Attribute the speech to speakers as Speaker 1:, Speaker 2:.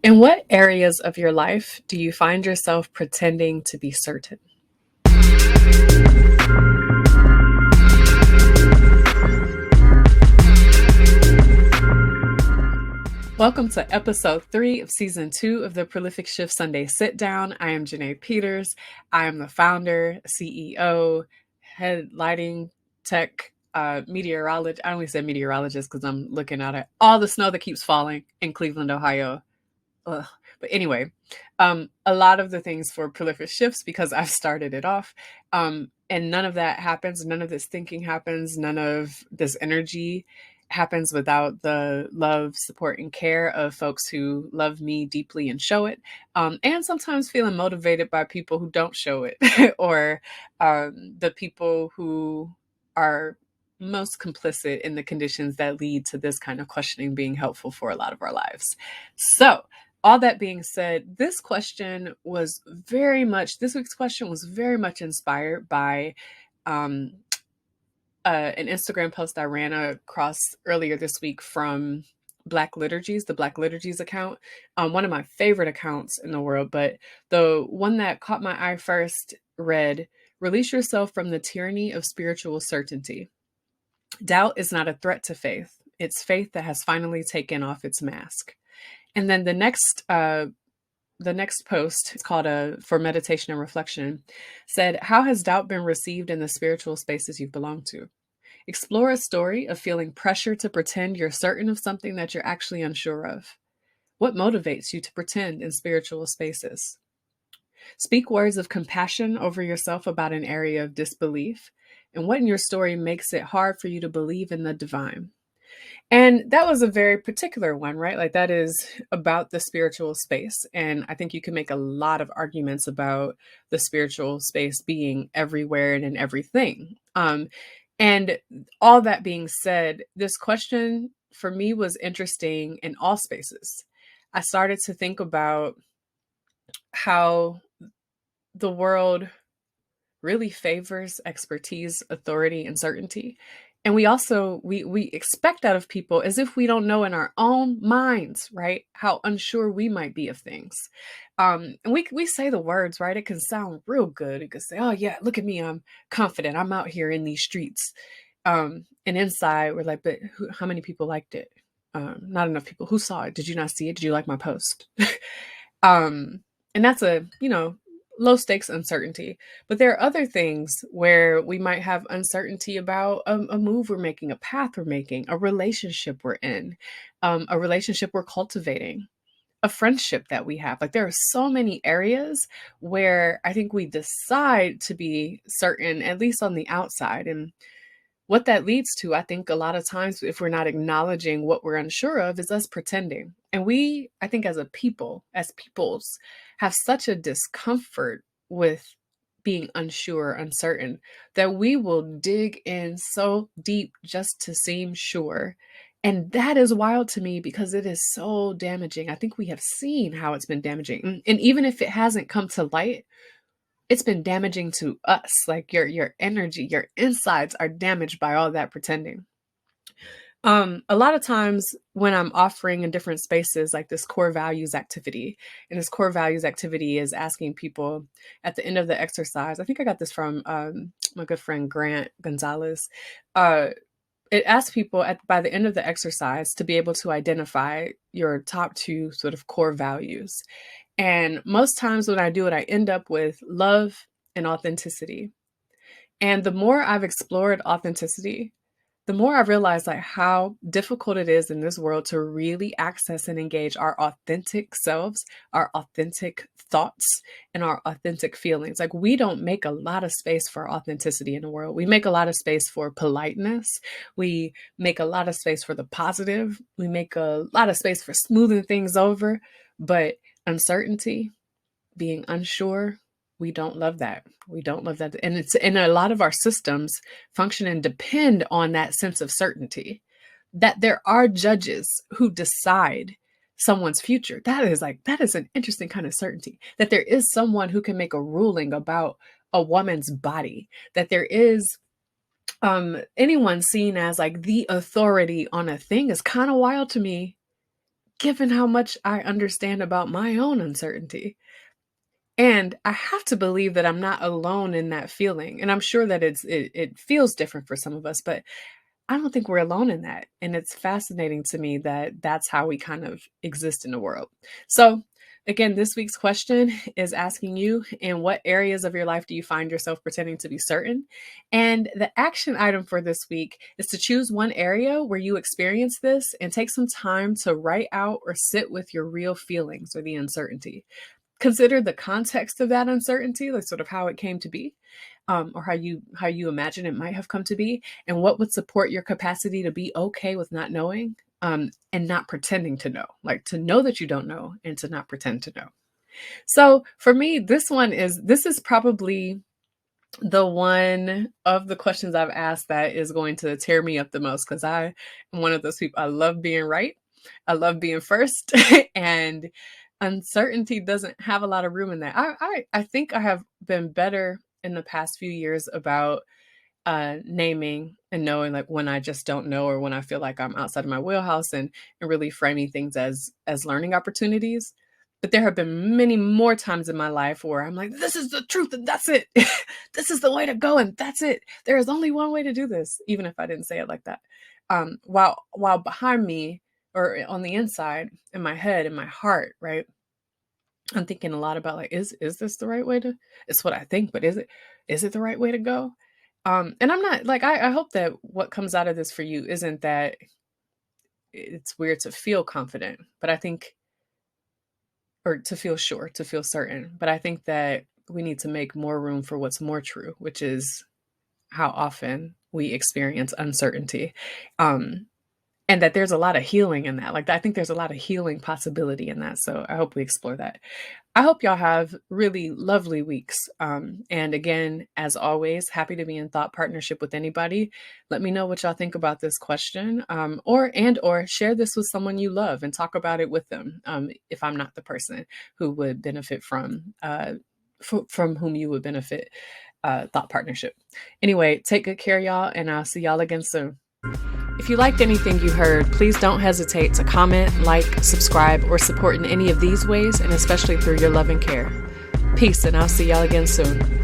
Speaker 1: In what areas of your life do you find yourself pretending to be certain? Welcome to episode 3 of season 2 of the Prolific Shift Sunday Sit Down. I am Janae Peters. I am the founder, CEO, head lighting tech, meteorologist. I only said meteorologist because I'm looking out at all the snow that keeps falling in Cleveland, Ohio. Ugh. But anyway, a lot of the things for Prolific Shifts because I've started it off. And none of that happens. None of this thinking happens. None of this energy happens without the love, support, and care of folks who love me deeply and show it. And sometimes feeling motivated by people who don't show it or the people who are most complicit in the conditions that lead to this kind of questioning being helpful for a lot of our lives. So, all that being said, this week's question was very much inspired by an Instagram post I ran across earlier this week from Black Liturgies, the Black Liturgies account, one of my favorite accounts in the world, but the one that caught my eye first read, "Release yourself from the tyranny of spiritual certainty. Doubt is not a threat to faith. It's faith that has finally taken off its mask." And then the next post, it's called For Meditation and Reflection, said, "How has doubt been received in the spiritual spaces you've belonged to? Explore a story of feeling pressure to pretend you're certain of something that you're actually unsure of. What motivates you to pretend in spiritual spaces? Speak words of compassion over yourself about an area of disbelief, and what in your story makes it hard for you to believe in the divine?" And that was a very particular one, right? Like that is about the spiritual space. And I think you can make a lot of arguments about the spiritual space being everywhere and in everything. And all that being said, this question for me was interesting in all spaces. I started to think about how the world really favors expertise, authority, and certainty. And we also we expect out of people as if we don't know in our own minds, right? How unsure we might be of things. And we say the words, right? It can sound real good. It can say, "Oh yeah, look at me, I'm confident. I'm out here in these streets." And inside we're like, "But how many people liked it? Not enough people. Who saw it? Did you not see it? Did you like my post?" And that's a, low stakes uncertainty. But there are other things where we might have uncertainty about a move we're making, a path we're making, a relationship we're in, a relationship we're cultivating, a friendship that we have. Like there are so many areas where I think we decide to be certain, at least on the outside. And what that leads to, I think a lot of times, if we're not acknowledging what we're unsure of, is us pretending. And we, I think as a people, as peoples, have such a discomfort with being unsure, uncertain, that we will dig in so deep just to seem sure. And that is wild to me because it is so damaging. I think we have seen how it's been damaging. And even if it hasn't come to light, it's been damaging to us. Like your energy, your insides are damaged by all that pretending. A lot of times when I'm offering in different spaces, like this core values activity, and this core values activity is asking people at the end of the exercise. I think I got this from my good friend Grant Gonzalez. It asks people by the end of the exercise to be able to identify your top 2 sort of core values. And most times when I do it, I end up with love and authenticity. And the more I've explored authenticity, the more I've realized like how difficult it is in this world to really access and engage our authentic selves, our authentic thoughts, and our authentic feelings. Like we don't make a lot of space for authenticity in the world. We make a lot of space for politeness. We make a lot of space for the positive. We make a lot of space for smoothing things over. But uncertainty, being unsure, we don't love that. We don't love that. And it's in a lot of our systems function and depend on that sense of certainty, that there are judges who decide someone's future. That is an interesting kind of certainty, that there is someone who can make a ruling about a woman's body, that there is anyone seen as like the authority on a thing is kind of wild to me, given how much I understand about my own uncertainty. And I have to believe that I'm not alone in that feeling. And I'm sure that it feels different for some of us, but I don't think we're alone in that. And it's fascinating to me that that's how we kind of exist in the world. So, again, this week's question is asking you, in what areas of your life do you find yourself pretending to be certain? And the action item for this week is to choose one area where you experience this and take some time to write out or sit with your real feelings or the uncertainty. Consider the context of that uncertainty, like sort of how it came to be, or how you imagine it might have come to be, and what would support your capacity to be okay with not knowing, and not pretending to know, like to know that you don't know and to not pretend to know. So for me, this is probably the one of the questions I've asked that is going to tear me up the most, because I am one of those people. I love being right. I love being first. And uncertainty doesn't have a lot of room in that. I think I have been better in the past few years about naming and knowing, like, when I just don't know, or when I feel like I'm outside of my wheelhouse, and really framing things as learning opportunities. But there have been many more times in my life where I'm like, this is the truth and that's it. This is the way to go and that's it. There is only one way to do this, even if I didn't say it like that. While behind me, or on the inside, in my head, in my heart, right, I'm thinking a lot about, like, is this the right way to? It's what I think, but is it the right way to go? And I'm not like, I hope that what comes out of this for you isn't that it's weird to feel confident, but I think, or to feel sure, to feel certain. But I think that we need to make more room for what's more true, which is how often we experience uncertainty. And that there's a lot of healing in that. Like, I think there's a lot of healing possibility in that. So I hope we explore that. I hope y'all have really lovely weeks. And again, as always, happy to be in thought partnership with anybody. Let me know what y'all think about this question, or share this with someone you love and talk about it with them. If I'm not the person who would benefit from whom you would benefit thought partnership. Anyway, take good care, y'all, and I'll see y'all again soon. If you liked anything you heard, please don't hesitate to comment, like, subscribe, or support in any of these ways, and especially through your love and care. Peace, and I'll see y'all again soon.